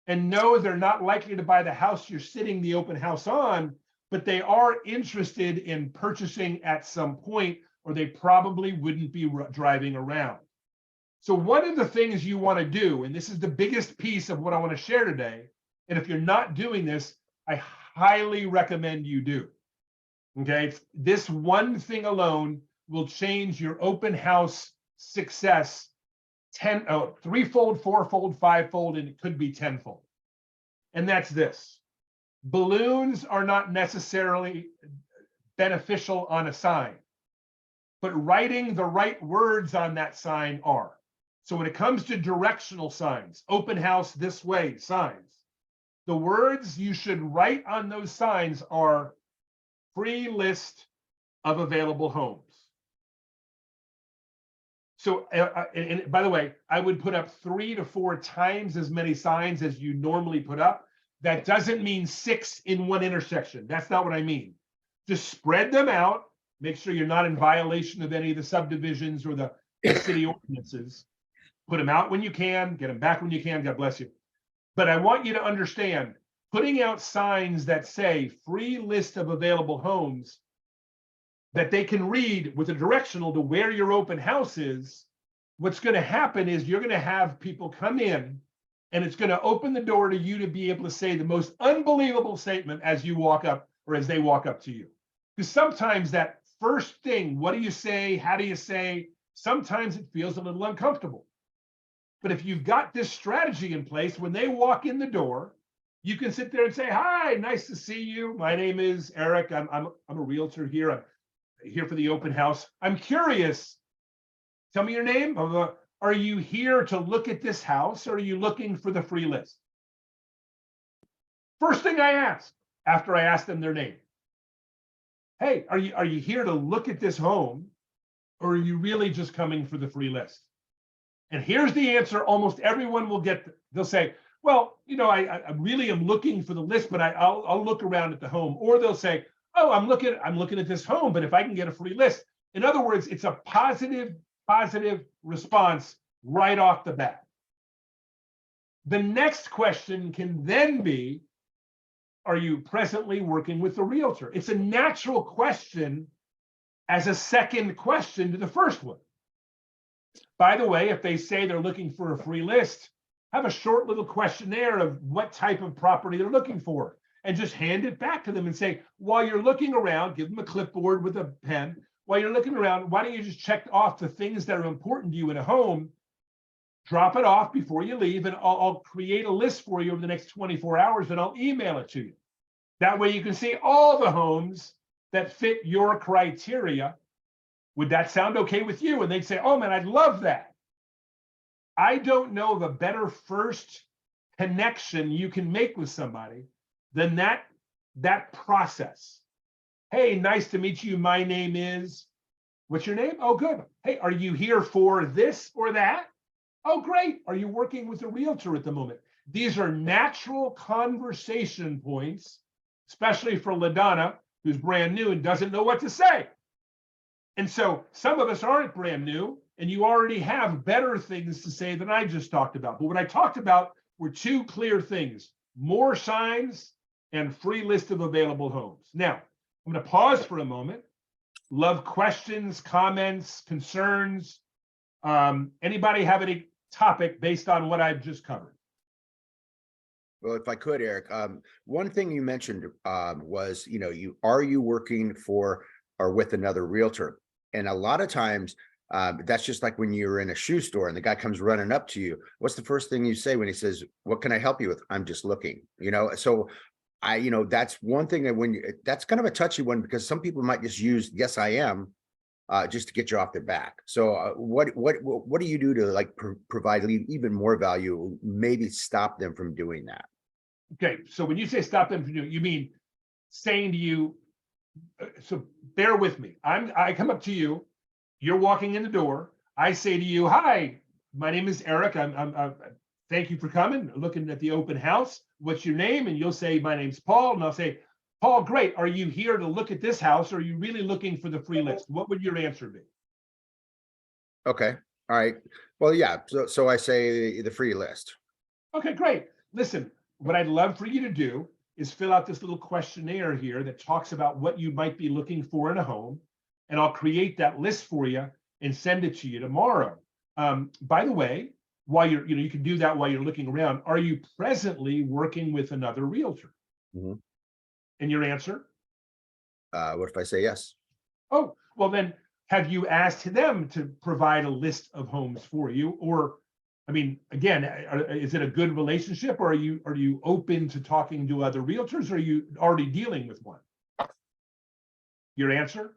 Speaker 1: and know they're not likely to buy the house you're sitting the open house on, but they are interested in purchasing at some point, or they probably wouldn't be driving around. So one of the things you want to do, and this is the biggest piece of what I want to share today, and if you're not doing this, I highly recommend you do. Okay, this one thing alone will change your open house success threefold, fourfold, fivefold, and it could be tenfold. And that's this. Balloons are not necessarily beneficial on a sign, but writing the right words on that sign are. So when it comes to directional signs, open house this way signs, the words you should write on those signs are free list of available homes. So, and by the way, I would put up 3 to 4 times as many signs as you normally put up. That doesn't mean 6 in one intersection. That's not what I mean. Just spread them out. Make sure you're not in violation of any of the subdivisions or the city ordinances. Put them out when you can, get them back when you can. God bless you. But I want you to understand, putting out signs that say free list of available homes that they can read with a directional to where your open house is, what's going to happen is you're going to have people come in and it's going to open the door to you to be able to say the most unbelievable statement as you walk up or as they walk up to you. Because sometimes that first thing, what do you say? How do you say? Sometimes it feels a little uncomfortable. But if you've got this strategy in place, when they walk in the door, You can sit there and say, hi, nice to see you. My name is Eric. I'm a realtor here. I'm here for the open house. I'm curious. Tell me your name. Are you here to look at this house, or are you looking for the free list? First thing I ask after I ask them their name. Hey, are you here to look at this home, or are you really just coming for the free list? And here's the answer almost everyone will get. They'll say, well, you know, I really am looking for the list, but I'll look around at the home. Or they'll say, oh, I'm looking at this home, but if I can get a free list. In other words, it's a positive response right off the bat. The next question can then be, are you presently working with a realtor? It's a natural question as a second question to the first one. By the way, if they say they're looking for a free list, have a short little questionnaire of what type of property they're looking for, and just hand it back to them and say, while you're looking around, give them a clipboard with a pen. While you're looking around, why don't you just check off the things that are important to you in a home, drop it off before you leave, and I'll create a list for you over the next 24 hours and I'll email it to you. That way you can see all the homes that fit your criteria. Would that sound okay with you? And they'd say, oh man, I'd love that. I don't know of a better first connection you can make with somebody than that process. Hey, nice to meet you. My name is, what's your name? Oh, good. Hey, are you here for this or that? Oh, great. Are you working with a realtor at the moment? These are natural conversation points, especially for LaDonna, who's brand new and doesn't know what to say. And so some of us aren't brand new, and you already have better things to say than I just talked about. But what I talked about were two clear things: more signs and free list of available homes. Now, I'm going to pause for a moment. Love questions, comments, concerns. Anybody have any topic based on what I've just covered?
Speaker 3: Well, if I could, Eric, one thing you mentioned was, you know, are you working for or with another realtor? And a lot of times that's just like when you're in a shoe store and the guy comes running up to you. What's the first thing you say when he says, what can I help you with? I'm just looking, you know? So that's one thing that that's kind of a touchy one, because some people might just use, yes, I am, just to get you off their back. So what do you do to like provide even more value, maybe stop them from doing that?
Speaker 1: Okay, so when you say stop them from doing, you mean saying to you, so bear with me. I come up to you, you're walking in the door. I say to you, hi, my name is Eric. I'm thank you for coming, looking at the open house. What's your name? And you'll say, my name's Paul. And I'll say, Paul, great. Are you here to look at this house? Or are you really looking for the free list? What would your answer be?
Speaker 3: Okay. All right. Well, yeah. So I say the free list.
Speaker 1: Okay, great. Listen, what I'd love for you to do is fill out this little questionnaire here that talks about what you might be looking for in a home. And I'll create that list for you and send it to you tomorrow. By the way, while you can do that while you're looking around. Are you presently working with another realtor?
Speaker 3: Mm-hmm.
Speaker 1: And your answer?
Speaker 3: What if I say yes?
Speaker 1: Oh, well then, have you asked them to provide a list of homes for you? Or, I mean, again, is it a good relationship, or are you open to talking to other realtors, or are you already dealing with one? Your answer?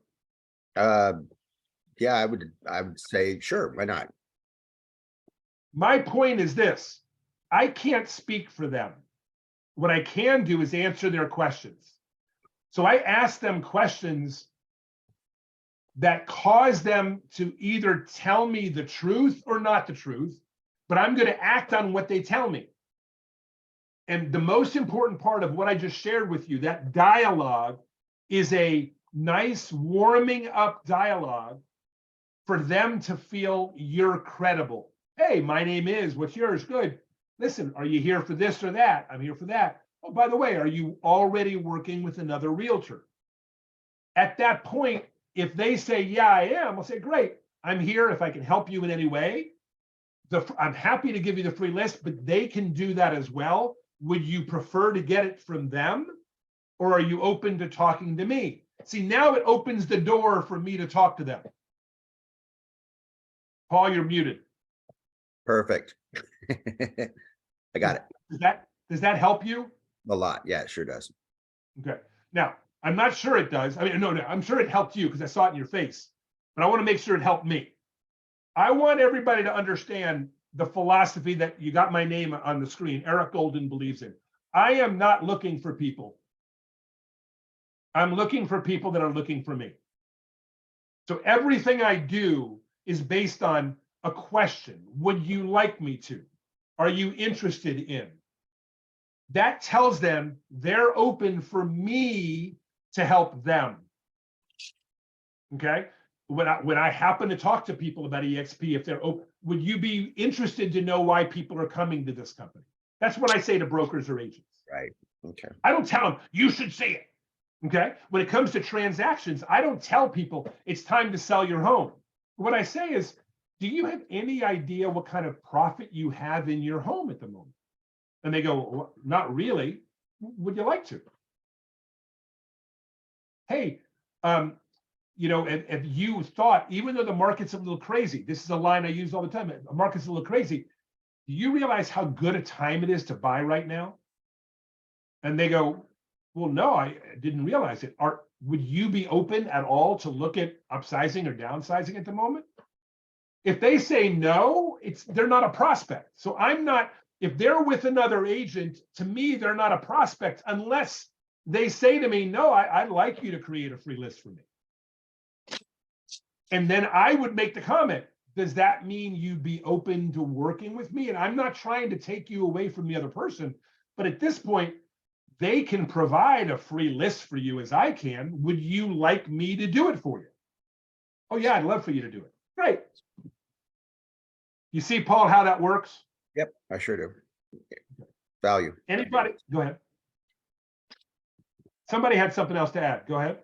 Speaker 3: Yeah, I would say sure. Why not?
Speaker 1: My point is this: I can't speak for them. What I can do is answer their questions. So I ask them questions that cause them to either tell me the truth or not the truth, but I'm going to act on what they tell me. And the most important part of what I just shared with you, that dialogue, is a nice warming up dialogue for them to feel you're credible. Hey, my name is, what's yours? Good. Listen, are you here for this or that? I'm here for that. Oh, by the way, are you already working with another realtor? At that point, if they say, yeah, I am, I'll say, great. I'm here if I can help you in any way. I'm happy to give you the free list, but they can do that as well. Would you prefer to get it from them, or are you open to talking to me? See, now it opens the door for me to talk to them. Paul, you're muted.
Speaker 3: Perfect. I got it.
Speaker 1: Does that help you?
Speaker 3: A lot. Yeah, it sure does.
Speaker 1: Okay. Now, I'm not sure it does. I mean, no, I'm sure it helped you because I saw it in your face, but I want to make sure it helped me. I want everybody to understand the philosophy that you got my name on the screen. Eric Golden believes in. I am not looking for people. I'm looking for people that are looking for me. So everything I do is based on a question. Would you like me to? Are you interested in? That tells them they're open for me to help them. Okay. When I happen to talk to people about EXP, if they're open, would you be interested to know why people are coming to this company? That's what I say to brokers or agents.
Speaker 3: Right. Okay.
Speaker 1: I don't tell them you should see it. Okay. When it comes to transactions, I don't tell people it's time to sell your home. What I say is, do you have any idea what kind of profit you have in your home at the moment? And they go, well, not really. Would you like to? Hey, you know, if you thought, even though the market's a little crazy, this is a line I use all the time, the market's a little crazy. Do you realize how good a time it is to buy right now? And they go, well, no, I didn't realize it. Would you be open at all to look at upsizing or downsizing at the moment? If they say no, they're not a prospect. So I'm not, if they're with another agent, to me, they're not a prospect unless they say to me, no, I'd like you to create a free list for me. And then I would make the comment, does that mean you'd be open to working with me? And I'm not trying to take you away from the other person, but at this point, they can provide a free list for you as I can. Would you like me to do it for you? Oh yeah, I'd love for you to do it. Great. You see, Paul, how that works?
Speaker 3: Yep, I sure do. Value.
Speaker 1: Anybody? Go ahead. Somebody had something else to add. Go ahead.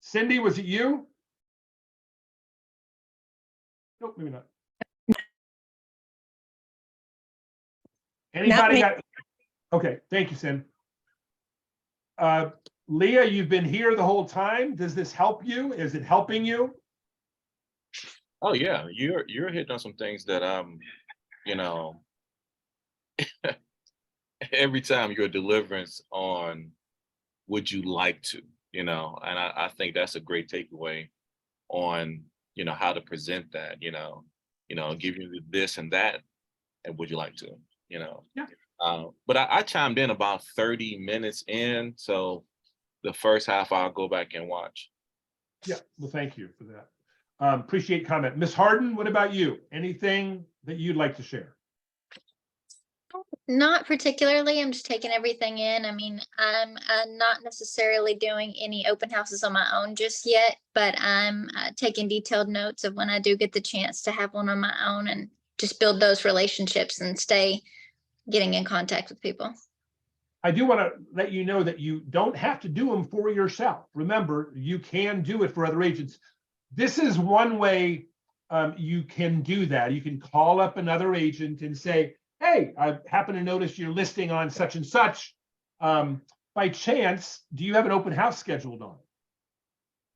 Speaker 1: Cindy, was it you? Nope, maybe not. Anybody got? Okay, thank you, Cindy. Leah, you've been here the whole time. Does this help you? Is it helping you?
Speaker 7: Oh yeah, you're hitting on some things that you know, every time you're deliverance on would you like to, you know, and I think that's a great takeaway on, you know, how to present that, you know, give you this and that, and would you like to, you know.
Speaker 1: Yeah.
Speaker 7: But I chimed in about 30 minutes in, so the first half I'll go back and watch.
Speaker 1: Yeah, well, thank you for that. Appreciate comment. Miss Harden, what about you? Anything that you'd like to share?
Speaker 9: Not particularly. I'm just taking everything in. I mean, I'm not necessarily doing any open houses on my own just yet, but I'm taking detailed notes of when I do get the chance to have one on my own and just build those relationships and stay getting in contact with people.
Speaker 1: I do want to let you know that you don't have to do them for yourself. Remember, you can do it for other agents. This is one way you can do that. You can call up another agent and say, hey, I happen to notice you're listing on such and such. By chance, do you have an open house scheduled on?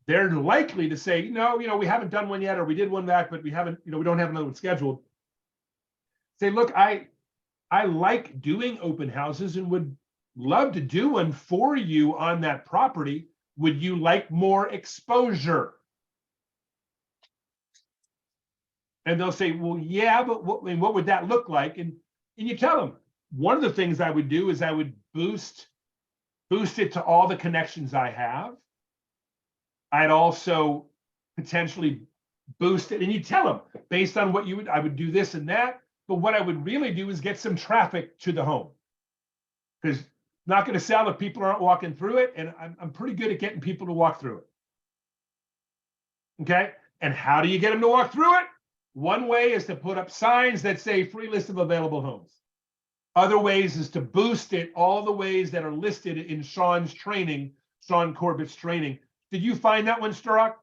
Speaker 1: They're likely to say, no, we haven't done one yet, or we did one back, but we haven't, we don't have another one scheduled. Say, look, I like doing open houses and would love to do one for you on that property. Would you like more exposure? And they'll say, well, yeah, but what would that look like? And you tell them, one of the things I would do is I would boost it to all the connections I have. I'd also potentially boost it. And you tell them, based on what I would do this and that. But what I would really do is get some traffic to the home. Because it's not going to sell if people aren't walking through it. And I'm pretty good at getting people to walk through it. Okay. And how do you get them to walk through it? One way is to put up signs that say free list of available homes. Other ways is to boost it all the ways that are listed in Sean's training, Sean Corbett's training. Did you find that one, Sturrock?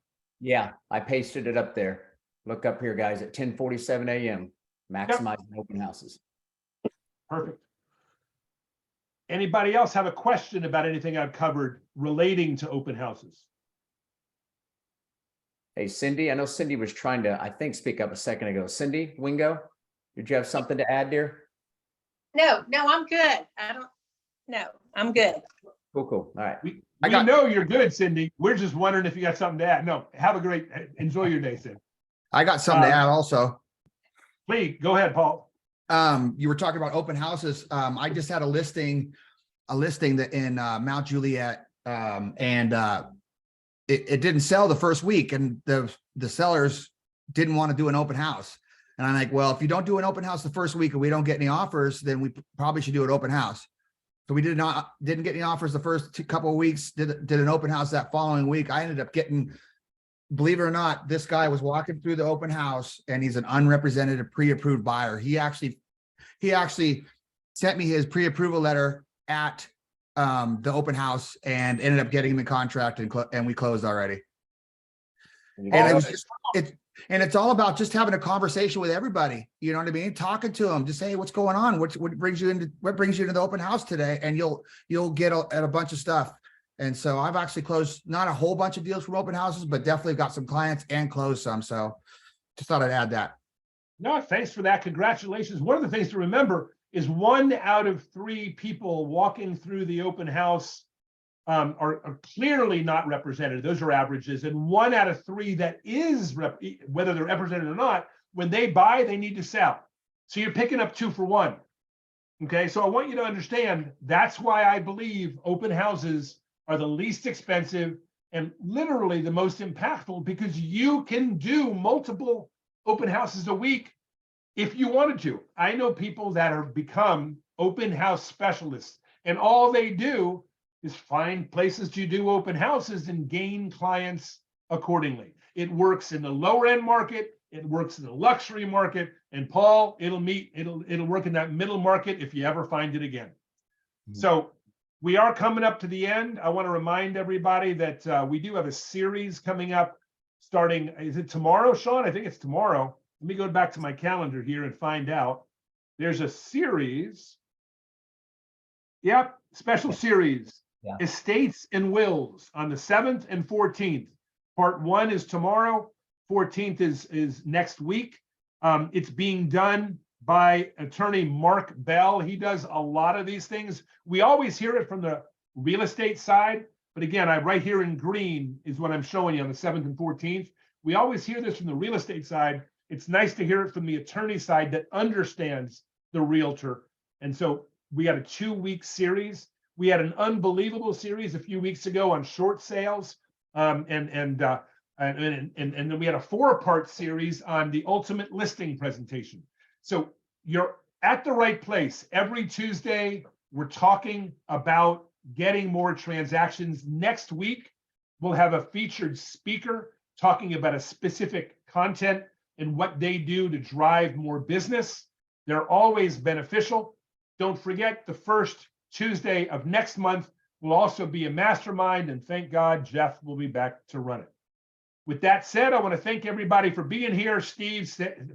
Speaker 4: Yeah, I pasted it up there. Look up here, guys, at 10:47 a.m. Maximizing open houses.
Speaker 1: Perfect. Anybody else have a question about anything I've covered relating to open houses?
Speaker 4: Hey, Cindy, I know Cindy was trying to, I think, speak up a second ago. Cindy Wingo, did you have something to add, dear?
Speaker 10: No, I'm good. I'm good.
Speaker 4: Cool, cool. All right.
Speaker 1: We
Speaker 11: I got-
Speaker 1: know you're good, Cindy. We're just wondering if you got something to add. No, have a great, enjoy your day, Cindy.
Speaker 11: I got something to add also.
Speaker 1: Please, go ahead, Paul.
Speaker 11: You were talking about open houses. I just had a listing that in Mount Juliet, and it didn't sell the first week, and the sellers didn't want to do an open house. And I'm like, well, if you don't do an open house the first week and we don't get any offers, then we probably should do an open house. So we didn't get any offers the first couple of weeks, did an open house that following week. I ended up getting, believe it or not, this guy was walking through the open house and he's an unrepresented pre-approved buyer. He actually sent me his pre-approval letter at the open house and ended up getting him in contract and we closed already. And it was just, it's all about just having a conversation with everybody. You know what I mean? Talking to them, just say, hey, what's going on? What brings you into the open house today? And you'll get at a bunch of stuff. And so I've actually closed not a whole bunch of deals from open houses, but definitely got some clients and closed some. So just thought I'd add that.
Speaker 1: No, thanks for that. Congratulations. One of the things to remember is 1 out of 3 people walking through the open house are clearly not represented. Those are averages. And 1 out of 3 that is, whether they're represented or not, when they buy, they need to sell. So you're picking up 2 for 1. Okay, so I want you to understand that's why I believe open houses are the least expensive and literally the most impactful, because you can do multiple open houses a week if you wanted to. I know people that have become open house specialists, and all they do is find places to do open houses and gain clients accordingly. It works in the lower end market, it works in the luxury market, and Paul, it'll work in that middle market if you ever find it again. So we are coming up to the end. I want to remind everybody that we do have a series coming up starting, is it tomorrow, Sean? I think it's tomorrow. Let me go back to my calendar here and find out. There's a series. Yep, special series.
Speaker 4: Yeah.
Speaker 1: Estates and Wills on the 7th and 14th. Part 1 is tomorrow. 14th is next week. It's being done by attorney Mark Bell. He does a lot of these things. We always hear it from the real estate side, but again, right here in green is what I'm showing you on the 7th and 14th. We always hear this from the real estate side. It's nice to hear it from the attorney side that understands the realtor. And so we got a 2-week series. We had an unbelievable series a few weeks ago on short sales, and then we had a 4-part series on the ultimate listing presentation. So you're at the right place. Every Tuesday, we're talking about getting more transactions. Next week, we'll have a featured speaker talking about a specific content and what they do to drive more business. They're always beneficial. Don't forget, the first Tuesday of next month will also be a mastermind, and thank God Jeff will be back to run it. With that said, I want to thank everybody for being here. Steve,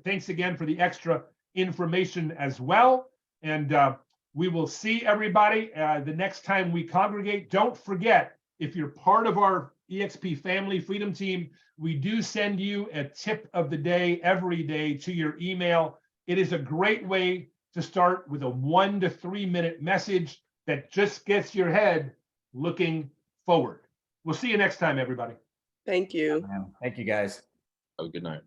Speaker 1: thanks again for the extra information as well. And we will see everybody the next time we congregate. Don't forget, if you're part of our eXp Family Freedom Team, we do send you a tip of the day every day to your email. It is a great way to start with a 1 to 3 minute message that just gets your head looking forward. We'll see you next time, everybody.
Speaker 6: Thank you.
Speaker 4: Thank you, guys.
Speaker 7: Have a good night.